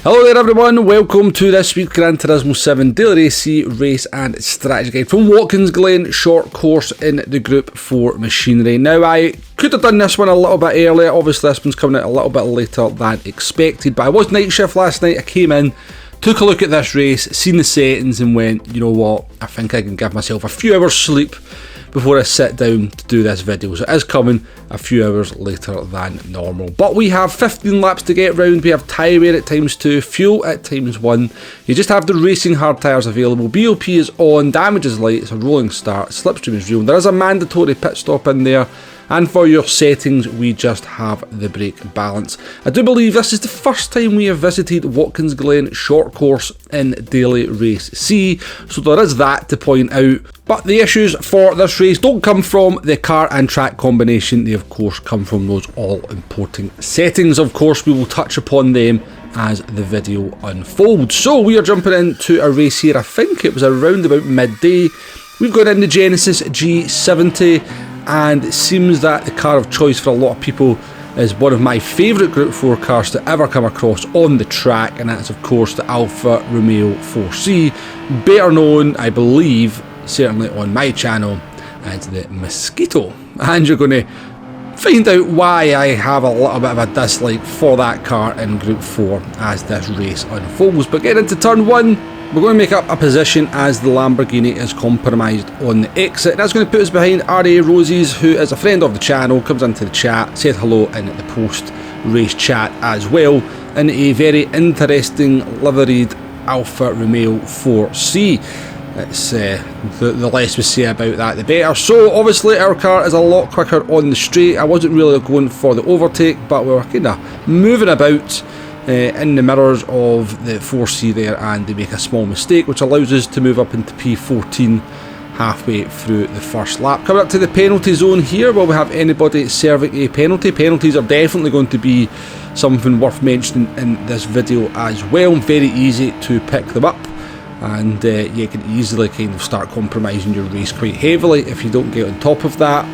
Hello there everyone, welcome to this week's Gran Turismo 7 Daily Race and Strategy Guide from Watkins Glen short course in the Group 4 machinery. Now I could have done this one a little bit earlier, obviously this one's coming out a little bit later than expected, but I was night shift last night. I came in, took a look at this race, seen the settings and went, you know what, I think I can give myself a few hours sleep before I sit down to do this video. So it is coming a few hours later than normal. But we have 15 laps to get round, we have tyre wear at ×2, fuel at ×1, you just have the racing hard tyres available, BOP is on, damage is light, it's a rolling start, slipstream is real, there is a mandatory pit stop in there, and for your settings we just have the brake balance. I do believe this is the first time we have visited Watkins Glen short course in Daily Race C, so there is that to point out. But the issues for this race don't come from the car and track combination, they of course come from those all important settings. Of course we will touch upon them as the video unfolds. So we are jumping into a race here, I think it was around about midday. We've got in the Genesis G70, and it seems that the car of choice for a lot of people is one of my favourite Group 4 cars to ever come across on the track, and that's of course the Alfa Romeo 4C, better known, I believe, certainly on my channel, as the Mosquito. And you're going to find out why I have a little bit of a dislike for that car in Group 4 as this race unfolds. But getting into turn 1, we're going to make up a position as the Lamborghini is compromised on the exit. That's going to put us behind R.A. Roses, who is a friend of the channel, comes into the chat, said hello in the post-race chat as well, in a very interesting liveried Alfa Romeo 4C. It's the less we say about that the better. So obviously our car is a lot quicker on the straight. I wasn't really going for the overtake, but we were kind of moving about in the mirrors of the 4C there, and they make a small mistake which allows us to move up into P14 halfway through the first lap. Coming up to the penalty zone here, will we have anybody serving a penalty? Penalties are definitely going to be something worth mentioning in this video as well. Very easy to pick them up, and you can easily kind of start compromising your race quite heavily if you don't get on top of that.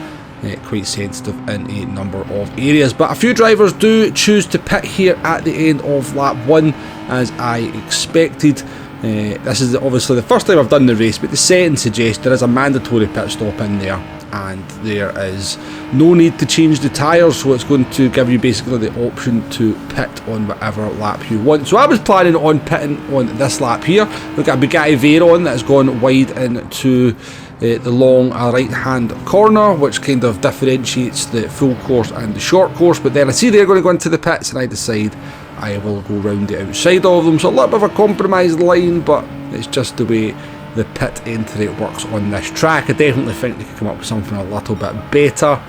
Quite sensitive in a number of areas, but a few drivers do choose to pit here at the end of lap 1, as I expected. This is obviously the first time I've done the race, but the settings suggest there is a mandatory pit stop in there, and there is no need to change the tyres, so it's going to give you basically the option to pit on whatever lap you want. So I was planning on pitting on this lap here. We've got a Bugatti Veyron that has gone wide into the long right hand corner, which kind of differentiates the full course and the short course, but then I see they're going to go into the pits and I decide I will go round the outside of them. So a little bit of a compromised line, but it's just the way the pit entry works on this track. I definitely think they could come up with something a little bit better.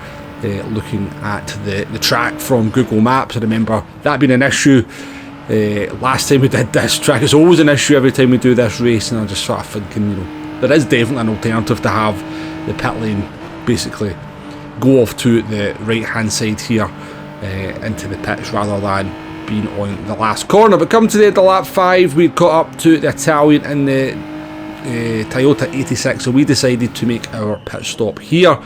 Looking at the track from Google Maps, I remember that being an issue last time we did this track. It's always an issue every time we do this race, and I'm just sort of thinking, you know, there is definitely an alternative to have the pit lane basically go off to the right hand side here into the pits rather than being on the last corner. But come to the end of lap 5, we got up to the Italian in the Toyota 86, so we decided to make our pit stop here.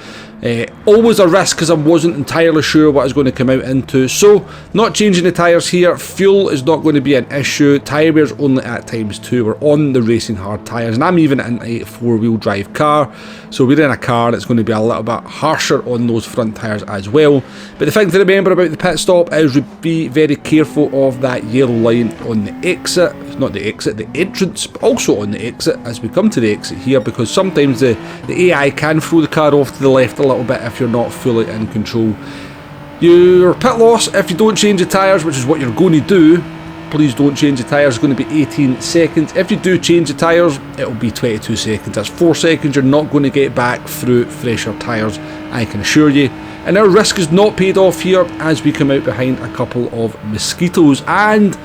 Always a risk because I wasn't entirely sure what I was going to come out into, so not changing the tyres here. Fuel is not going to be an issue, tyre wear's only at ×2, we're on the racing hard tyres, and I'm even in a 4-wheel drive car, so we're in a car that's going to be a little bit harsher on those front tyres as well. But the thing to remember about the pit stop is be very careful of that yellow line on the exit, not the exit, the entrance, but also on the exit as we come to the exit here, because sometimes the AI can throw the car off to the left a little bit if you're not fully in control. Your pit loss, if you don't change the tyres, which is what you're going to do, please don't change the tyres, is going to be 18 seconds. If you do change the tyres, it'll be 22 seconds. That's 4 seconds you're not going to get back through fresher tyres, I can assure you. And our risk is not paid off here as we come out behind a couple of Mosquitoes. And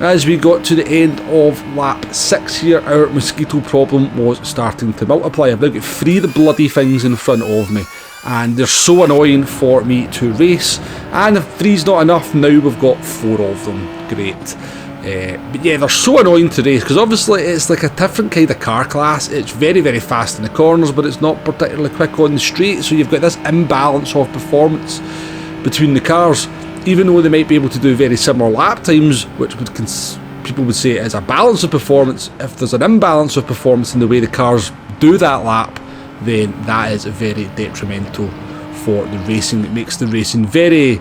as we got to the end of lap 6 here, our Mosquito problem was starting to multiply. I've now got 3 of the bloody things in front of me, and they're so annoying for me to race. And if 3's not enough, now we've got 4 of them. Great. But yeah, they're so annoying to race because obviously it's like a different kind of car class. It's very, very fast in the corners, but it's not particularly quick on the straight, so you've got this imbalance of performance between the cars. Even though they might be able to do very similar lap times, which would people would say it is a balance of performance. If there's an imbalance of performance in the way the cars do that lap, then that is very detrimental for the racing. It makes the racing very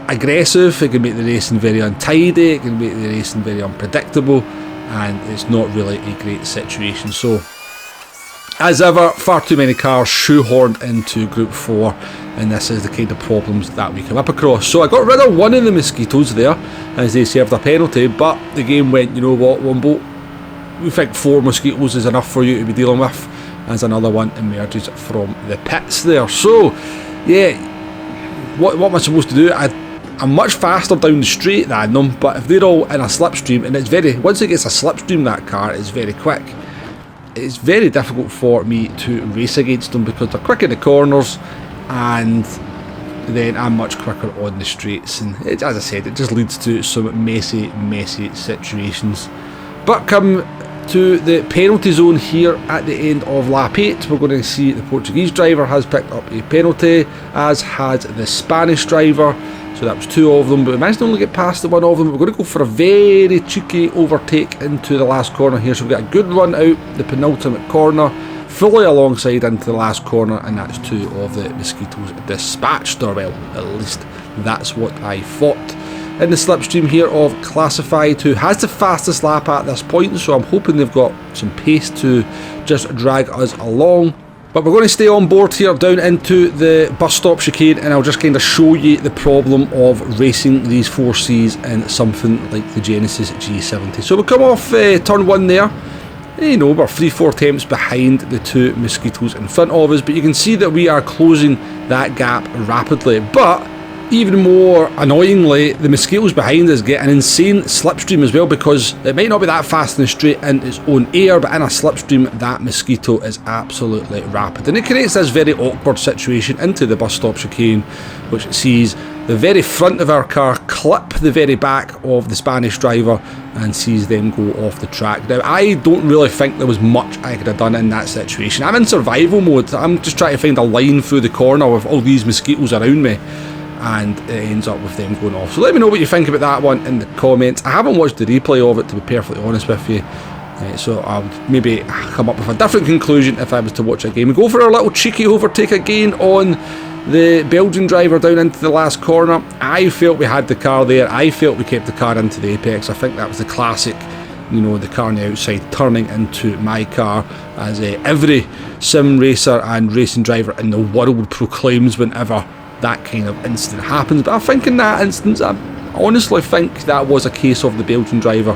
aggressive, it can make the racing very untidy, it can make the racing very unpredictable, and it's not really a great situation. So, as ever, far too many cars shoehorned into Group 4, and this is the kind of problems that we come up across. So I got rid of one of the mosquitoes there, as they served a penalty, but the game went, you know what, Wombo, we think 4 mosquitoes is enough for you to be dealing with, as another one emerges from the pits there. So, yeah, what am I supposed to do? I'm much faster down the straight than them, but if they're all in a slipstream, and it's very, once it gets a slipstream, that car is very quick. It's very difficult for me to race against them because they're quick in the corners, and then I'm much quicker on the straights, and it, as I said, it just leads to some messy situations. But come to the penalty zone here at the end of lap 8, we're going to see the Portuguese driver has picked up a penalty, as has the Spanish driver. So that was 2 of them, but we managed to only get past the one of them. We're going to go for a very cheeky overtake into the last corner here. So we've got a good run out the penultimate corner, fully alongside into the last corner, and that's 2 of the mosquitoes dispatched, or well, at least that's what I thought. In the slipstream here of Classified, who has the fastest lap at this point, so I'm hoping they've got some pace to just drag us along. But we're going to stay on board here down into the bus stop chicane, and I'll just kind of show you the problem of racing these 4Cs in something like the Genesis G70. So we'll come off turn 1 there. You know, we're 3-4 attempts behind the 2 mosquitoes in front of us, but you can see that we are closing that gap rapidly. But even more annoyingly, the mosquitoes behind us get an insane slipstream as well, because it might not be that fast in the straight in its own air, but in a slipstream that mosquito is absolutely rapid, and it creates this very awkward situation into the bus stop chicane, which sees the very front of our car clip the very back of the Spanish driver and sees them go off the track. Now, I don't really think there was much I could have done in that situation. I'm in survival mode. I'm just trying to find a line through the corner with all these mosquitoes around me, and it ends up with them going off. So let me know what you think about that one in the comments. I haven't watched the replay of it, to be perfectly honest with you, so I'll maybe come up with a different conclusion if I was to watch it again. We go for our little cheeky overtake again on the Belgian driver down into the last corner. I felt we had the car there. I felt we kept the car into the apex. I think that was the classic, you know, the car on the outside turning into my car, as every sim racer and racing driver in the world proclaims whenever that kind of incident happens. But I think in that instance, I honestly think that was a case of the Belgian driver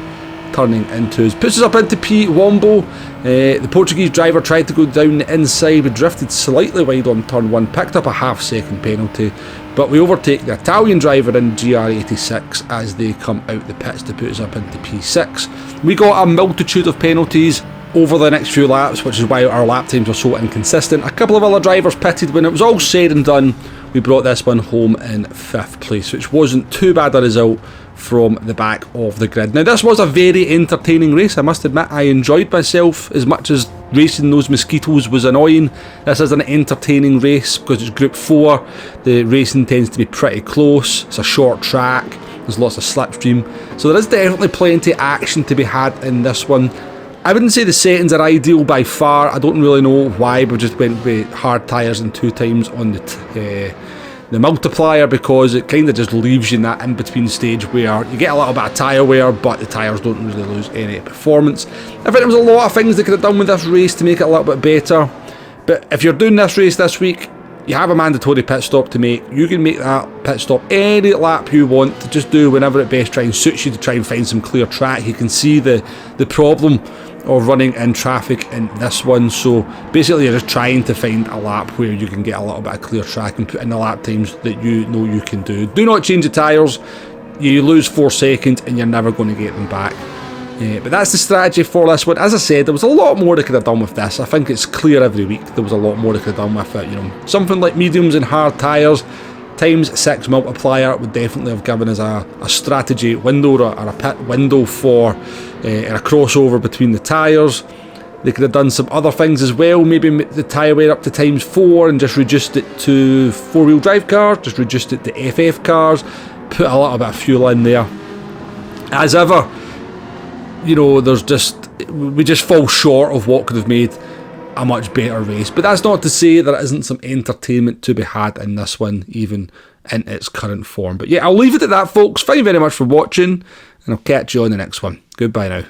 turning into us. Puts us up into P. Wombo. The Portuguese driver tried to go down the inside, but drifted slightly wide on turn 1, picked up a half-second penalty, but we overtake the Italian driver in GR86 as they come out the pits to put us up into P6. We got a multitude of penalties over the next few laps, which is why our lap times were so inconsistent. A couple of other drivers pitted. When it was all said and done, we brought this one home in 5th place, which wasn't too bad a result from the back of the grid. Now, this was a very entertaining race, I must admit. I enjoyed myself as much as racing those mosquitoes was annoying. This is an entertaining race because it's Group 4. The racing tends to be pretty close. It's a short track. There's lots of slipstream. So there is definitely plenty of action to be had in this one. I wouldn't say the settings are ideal by far. I don't really know why we just went with hard tyres and 2 times on the multiplier, because it kind of just leaves you in that in-between stage where you get a little bit of tyre wear, but the tyres don't really lose any performance. I think there was a lot of things they could have done with this race to make it a little bit better. But if you're doing this race this week, you have a mandatory pit stop to make. You can make that pit stop any lap you want to just do whenever it best try and suits you to try and find some clear track. You can see the problem of running in traffic in this one. So basically you're just trying to find a lap where you can get a little bit of clear track and put in the lap times that you know you can do. Do not change the tyres. You lose 4 seconds and you're never going to get them back. But that's the strategy for this one. As I said, there was a lot more they could have done with this. I think it's clear every week there was a lot more they could have done with it. You know, something like mediums and hard tyres times 6 multiplier would definitely have given us a strategy window or a pit window for a crossover between the tyres. They could have done some other things as well, maybe the tyre wear up to times 4 and just reduced it to 4-wheel drive cars, just reduced it to FF cars, put a little bit of fuel in there. As ever, you know, we just fall short of what could have made a much better race. But that's not to say there isn't some entertainment to be had in this one, even in its current form. But yeah, I'll leave it at that, folks. Thank you very much for watching, and I'll catch you on the next one. Goodbye now.